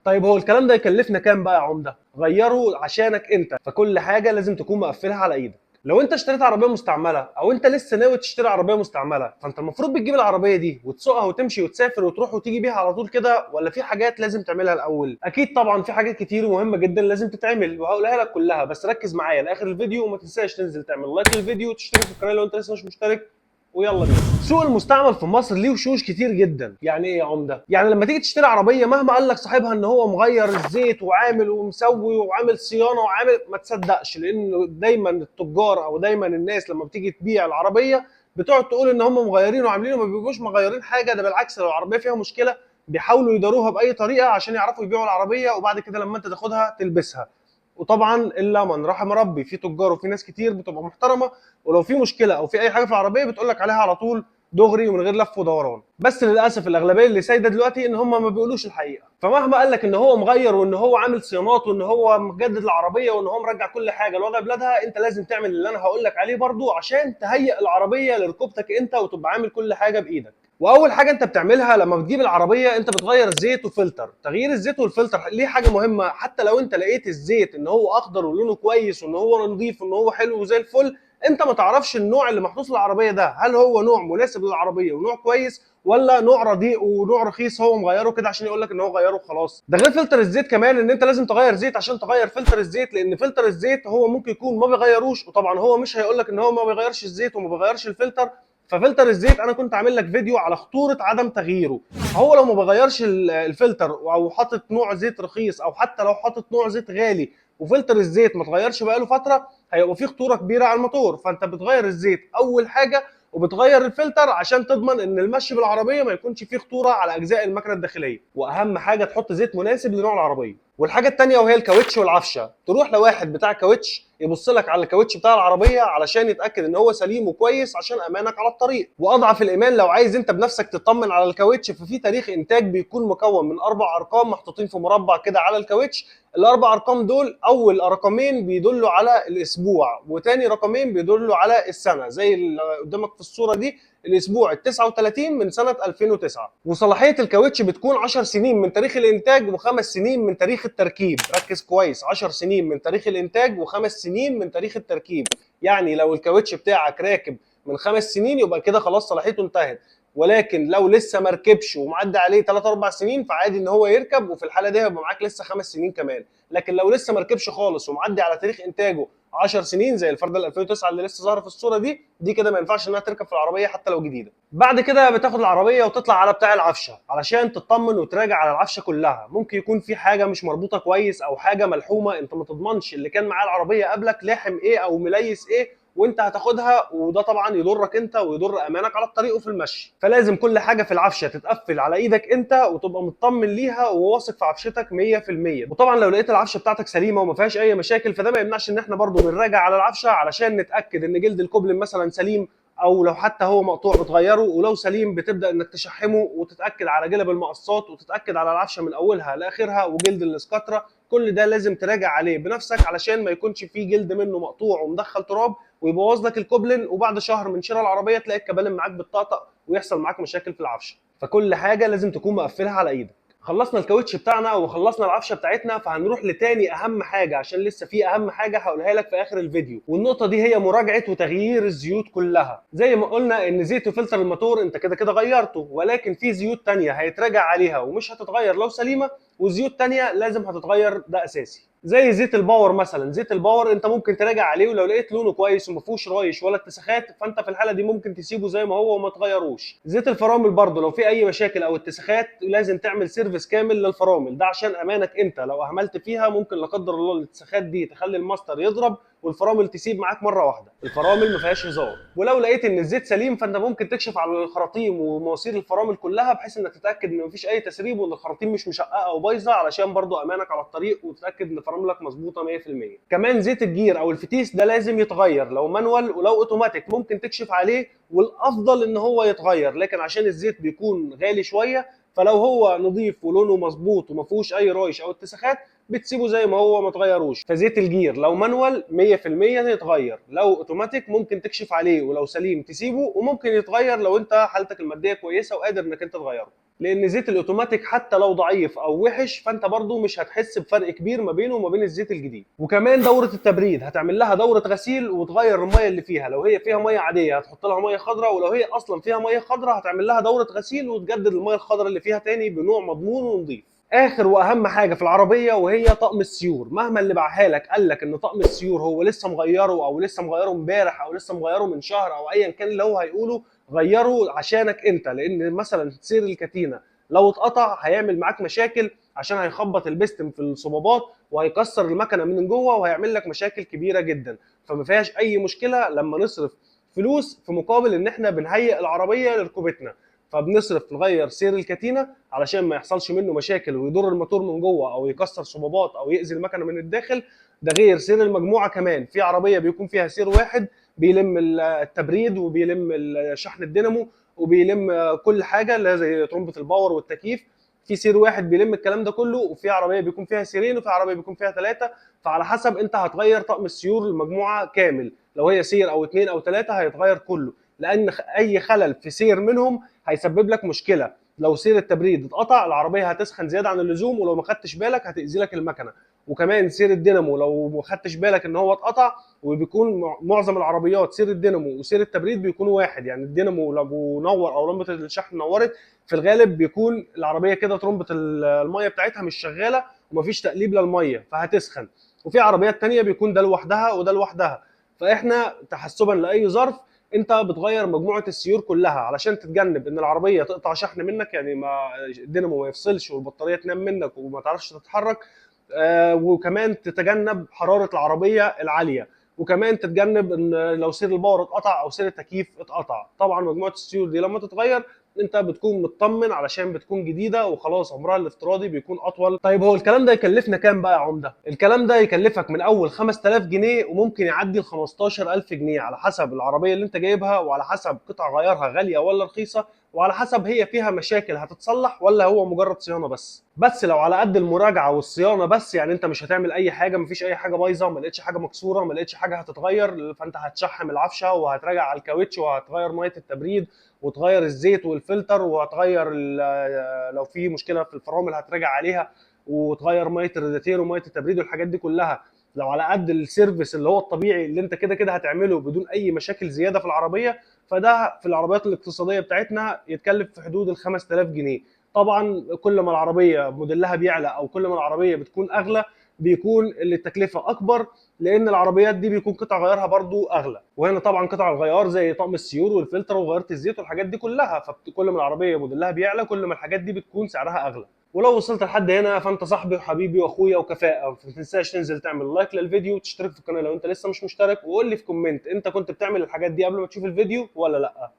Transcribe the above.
طيب هو الكلام ده يكلفنا كام بقى يا عمده؟ غيره عشانك انت، فكل حاجه لازم تكون مقفلها على ايدك. لو انت اشتريت عربيه مستعمله او انت لسه ناوي تشتري عربيه مستعمله، فانت المفروض بتجيب العربيه دي وتسوقها وتمشي وتسافر وتروح وتيجي بيها على طول كده، ولا في حاجات لازم تعملها الاول؟ اكيد طبعا في حاجات كتير ومهمه جدا لازم تتعمل، وهقولها لك كلها، بس ركز معايا لاخر الفيديو وما تنساش تنزل تعمل لايك للفيديو وتشترك في القناه لو انت لسه مش مشترك. ويلا بينا. سوق المستعمل في مصر ليه وشوش كتير جدا. يعني ايه يا عمده؟ يعني لما تيجي تشتري عربيه مهما قال لك صاحبها ان هو مغير الزيت وعامل ومسوي وعامل صيانه وعامل، ما تصدقش، لان دايما التجار او دايما الناس لما بتيجي تبيع العربيه بتقعد تقول ان هم مغيرين وعاملين، وما بيبقوش مغيرين حاجه. ده بالعكس، لو العربيه فيها مشكله بيحاولوا يداروها باي طريقه عشان يعرفوا يبيعوا العربيه، وبعد كده لما انت تاخدها تلبسها. وطبعا الا من رحم ربي، في تجار وفي ناس كتير بتبقى محترمه، ولو في مشكله او في اي حاجه في العربيه بتقول لك عليها على طول دغري ومن غير لف ودوران. بس للاسف الاغلبيه اللي سايده دلوقتي ان هم ما بيقولوش الحقيقه، فمهما قال لك ان هو مغير وان هو عامل صيانات وان هو مجدد العربيه وان هو مرجع كل حاجه لوضع بلادها، انت لازم تعمل اللي انا هقول لك عليه برضو عشان تهيئ العربيه لركوبتك انت وتبقى عامل كل حاجه بايدك. واول حاجه انت بتعملها لما بتجيب العربيه، انت بتغير الزيت وفلتر. تغيير الزيت والفلتر ليه حاجه مهمه، حتى لو انت لقيت الزيت ان هو اخضر ولونه كويس وان هو نظيف وان هو حلو وزي الفل، انت ما تعرفش النوع اللي محطوط للعربيه ده هل هو نوع مناسب للعربيه ونوع كويس، ولا نوع رديء ونوع رخيص هو مغيره كده عشان يقول لك ان هو غيره خلاص. ده غير فلتر الزيت كمان، ان انت لازم تغير زيت عشان تغير فلتر الزيت، لان فلتر الزيت هو ممكن يكون ما بيغيروش، وطبعا هو مش هيقول لك ان هو ما بيغيرش الزيت وما بيغيرش الفلتر. ففلتر الزيت انا كنت عامل لك فيديو على خطوره عدم تغييره. هو لو ما بغيرش الفلتر او حاطط نوع زيت رخيص، او حتى لو حاطط نوع زيت غالي وفلتر الزيت ما اتغيرش بقاله فتره، هيبقى في خطوره كبيره على الموتور. فانت بتغير الزيت اول حاجه، وبتغير الفلتر عشان تضمن ان المشي بالعربيه ما يكونش فيه خطوره على اجزاء المكنه الداخليه. واهم حاجه تحط زيت مناسب لنوع العربيه. والحاجه الثانيه وهي الكاوتش والعفشه، تروح لواحد بتاع كاوتش يبص لك على الكاوتش بتاع العربيه علشان يتاكد ان هو سليم وكويس عشان امانك على الطريق. واضعف الايمان لو عايز انت بنفسك تطمن على الكاوتش، ففي تاريخ انتاج بيكون مكون من 4 ارقام محطوطين في مربع كده على الكاوتش. ال4 ارقام دول، اول رقمين بيدلوا على الاسبوع، وتاني رقمين بيدلوا على السنه، زي اللي قدامك في الصوره دي، الاسبوع ال 39 من سنه 2009. وصلاحيه الكاوتش بتكون 10 سنين من تاريخ الانتاج و5 سنين من تاريخ التركيب. ركز كويس، 10 سنين من تاريخ الانتاج و5 سنين من تاريخ التركيب. يعني لو الكاوتش بتاعك راكب من 5 سنين يبقى كده خلاص صلاحيته انتهت، ولكن لو لسه ما ركبش ومعدي عليه 3 4 سنين فعادي ان هو يركب، وفي الحاله دي هيبقى معاك لسه 5 سنين كمان. لكن لو لسه ما ركبش خالص ومعدي على تاريخ انتاجه 10 سنين زي الفرده ال 2009 اللي لسه ظاهره في الصوره دي كده ما ينفعش انها تركب في العربيه حتى لو جديده. بعد كده بتاخد العربيه وتطلع على بتاع العفشه علشان تطمن وتراجع على العفشه كلها. ممكن يكون في حاجه مش مربوطه كويس او حاجه ملحومه، انت ما تضمنش اللي كان معاه العربيه قبلك لاحم ايه او مليس ايه وانت هتاخدها، وده طبعا يضرك انت ويضر امانك على الطريق وفي المشي. فلازم كل حاجه في العفشه تتقفل على ايدك انت وتبقى مطمن ليها وواثق في عفشتك 100%. وطبعا لو لقيت العفشه بتاعتك سليمه وما فيهاش اي مشاكل، فده ما يمنعش ان احنا برضو بنراجع على العفشه علشان نتاكد ان جلد الكوبلن مثلا سليم، او لو حتى هو مقطوع بتغيره، ولو سليم بتبدا انك تشحمه وتتاكد على جلب المقصات وتتاكد على العفشه من اولها لاخرها وجلد الاسكاتره. كل ده لازم تراجع عليه بنفسك علشان ما يكونش فيه جلد منه مقطوع ومدخل تراب ويبوظ لك الكوبلن، وبعد شهر من شراء العربيه تلاقي الكبالن معاك بتطقطق ويحصل معاك مشاكل في العفشه. فكل حاجه لازم تكون مقفلها على ايدك. خلصنا الكاوتش بتاعنا وخلصنا العفشه بتاعتنا، فهنروح لتاني اهم حاجه، عشان لسه في اهم حاجه هقولها لك في اخر الفيديو، والنقطه دي هي مراجعه وتغيير الزيوت كلها. زي ما قلنا ان زيت وفلتر الموتور انت كده كده غيرته، ولكن في زيوت تانية هيتراجع عليها ومش هتتغير لو سليمه، وزيوت تانية لازم هتتغير، ده اساسي. زي زيت الباور مثلا، زيت الباور انت ممكن تراجع عليه، ولو لقيت لونه كويس وما فيهوش رايش ولا اتساخات فانت في الحاله دي ممكن تسيبه زي ما هو وما تغيروش. زيت الفرامل برضه لو في اي مشاكل او اتساخات لازم تعمل سيرفيس كامل للفرامل، ده عشان امانك انت، لو اهملت فيها ممكن لا قدر الله الاتساخات دي تخلي الماستر يضرب والفرامل تسيب معاك مره واحده. الفرامل ما فيهاش هزار. ولو لقيت ان الزيت سليم فانت ممكن تكشف على الخراطيم ومواسير الفرامل كلها بحيث انك تتاكد ان مفيش اي تسريب وان الخراطيم مش مشققه او بايظه، علشان برضو امانك على الطريق وتتاكد ان فراملك مظبوطه 100%. كمان زيت الجير او الفتيس ده لازم يتغير، لو مانوال ولو اوتوماتيك ممكن تكشف عليه، والافضل ان هو يتغير، لكن عشان الزيت بيكون غالي شويه فلو هو نظيف ولونه مظبوط وما فيهوش اي رايش او اتساخات بتسيبه زي ما هو ما تغيروش. فزيت الجير لو مانوال 100% يتغير، لو اوتوماتيك ممكن تكشف عليه ولو سليم تسيبه، وممكن يتغير لو انت حالتك الماديه كويسه وقادر انك انت تغيره. لان زيت الاوتوماتيك حتى لو ضعيف او وحش فانت برضو مش هتحس بفرق كبير ما بينه وما بين الزيت الجديد. وكمان دوره التبريد هتعمل لها دوره غسيل وتغير الميه اللي فيها، لو هي فيها ميه عاديه هتحط لها ميه خضراء، ولو هي اصلا فيها ميه خضراء هتعمل لها دوره غسيل وتجدد الميه الخضراء اللي فيها تاني بنوع مضمون ونظيف. اخر واهم حاجه في العربيه وهي طقم السيور. مهما اللي باعها لك قال لك ان طقم السيور هو لسه مغيره او لسه مغيره امبارح او لسه مغيره من شهر او ايا كان اللي هو هيقوله، غيره عشانك انت. لان مثلا سير الكتينه لو اتقطع هيعمل معاك مشاكل عشان هيخبط البستم في الصبابات وهيكسر المكنه من جوه وهيعمل لك مشاكل كبيره جدا. فما فيهاش اي مشكله لما نصرف فلوس في مقابل ان احنا بنهيئ العربيه لركوبتنا. فبنصرف نغير سير الكتينه علشان ما يحصلش منه مشاكل ويضر الموتور من جوه او يكسر صبابات او يأذي المكنه من الداخل. ده غير سير المجموعه كمان. في عربيه بيكون فيها سير واحد بيلم التبريد وبيلم شحن الدينامو وبيلم كل حاجه اللي زي ترمبه الباور والتكييف. في سير واحد بيلم الكلام ده كله، وفي عربيه بيكون فيها سيرين وفي عربيه بيكون فيها ثلاثه. فعلى حسب انت هتغير طقم السيور المجموعه كامل، لو هي سير او اثنين او ثلاثه هيتغير كله، لان اي خلل في سير منهم هيسبب لك مشكله. لو سير التبريد اتقطع العربيه هتسخن زياده عن اللزوم، ولو ما خدتش بالك هتاذي لك المكنه. وكمان سير الدينامو لو ما خدتش بالك ان هو اتقطع، وبيكون معظم العربيات سير الدينامو وسير التبريد بيكونوا واحد، يعني الدينامو لو نور او لمبه الشحن نورت في الغالب بيكون العربيه كده ترمبه الميه بتاعتها مش شغاله ومفيش تقليب للميه فهتسخن. وفي عربيات تانية بيكون ده لوحدها وده لوحدها. فاحنا تحسبا لاي ظرف انت بتغير مجموعه السيور كلها علشان تتجنب ان العربيه تقطع شحن منك، يعني ما الدينامو ما يفصلش والبطاريه تنام منك وما تعرفش تتحرك. وكمان تتجنب حراره العربيه العاليه. وكمان تتجنب ان لو سير الباور اتقطع او سير التكييف اتقطع. طبعا مجموعه السيور دي لما تتغير انت بتكون مطمن علشان بتكون جديده وخلاص عمرها الافتراضي بيكون اطول. طيب هو الكلام ده يكلفنا كام بقى يا عمده؟ الكلام ده يكلفك من اول 5000 جنيه وممكن يعدي ل 15000 جنيه على حسب العربيه اللي انت جايبها، وعلى حسب قطع غيارها غاليه ولا رخيصه، وعلى حسب هي فيها مشاكل هتتصلح ولا هو مجرد صيانه بس لو على قد المراجعه والصيانه بس، يعني انت مش هتعمل اي حاجه، مفيش اي حاجه بايظه، ما لقيتش حاجه مكسوره، ما لقيتش حاجه هتتغير، فانت هتشحم العفشه وهتراجع على الكاوتش وهتغير ميه التبريد وتغير الزيت والفلتر وهتغير لو في مشكله في الفرامل هتراجع عليها وتغير ميه الرادياتير وميه التبريد والحاجات دي كلها. لو على قد السيرفيس اللي هو الطبيعي اللي انت كده كده هتعمله بدون اي مشاكل زياده في العربيه، فده في العربيات الاقتصاديه بتاعتنا يتكلف في حدود ال 5000 جنيه. طبعا كل ما العربيه موديلها بيعلى او كل ما العربيه بتكون اغلى بيكون التكلفه اكبر، لان العربيات دي بيكون قطع غيارها برضو اغلى. وهنا طبعا قطع الغيار زي طقم السيور والفلتر وغيره الزيت والحاجات دي كلها، فكل ما العربيه موديلها بيعلى كل ما الحاجات دي بتكون سعرها اغلى. ولو وصلت لحد هنا فانت صاحبي وحبيبي واخويا وكفاءه. ما تنساش تنزل تعمل لايك للفيديو وتشترك في القناه لو انت لسه مش مشترك، وقول لي في كومنت انت كنت بتعمل الحاجات دي قبل ما تشوف الفيديو ولا لا.